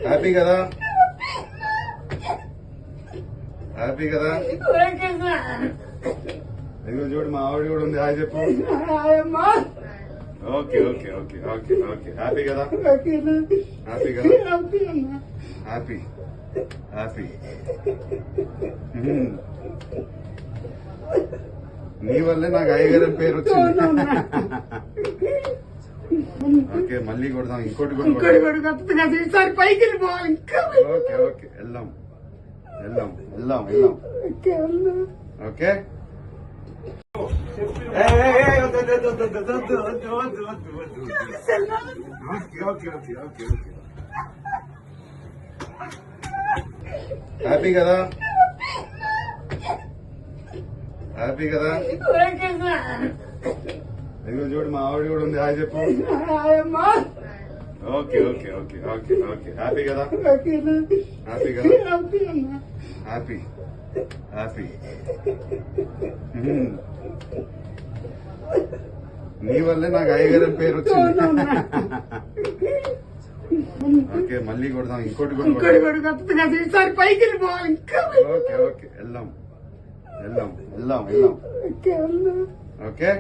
happy కదా happy కదా ఇదిగో చూడు మా ఆవిడ కూడా ఉంది హాయ్ చెప్పు okay okay okay okay okay happy కదా హ్యాపీ కదా హ్యాపీ హ్యాపీ నీ వల్లే నాకు అయ్యగారు అని పేరు వచ్చింది ఓకే మళ్ళీ కొడదాం ఇంకోటి కూడా పైకి ఓకే ఓకే వెళ్దాం వెళ్దాం వెళ్దాం వెళ్దాం ఓకే హ్యాపీ కదా హ్యాపీ కదా ఇదిగో చూడు మా ఆవిడ కూడా ఉంది హాయ్ చెప్పు okay okay okay okay okay happy కదా హ్యాపీ కదా హ్యాపీ హ్యాపీ నీ వల్లే నాకు అయ్యగారు అని పేరు వచ్చింది ఓకే మళ్ళీ కొడదాం ఇంకోటి కూడా పైకి ఓకే ఓకే వెళ్దాం వెళ్దాం వెళ్దాం వెళ్దాం ఓకే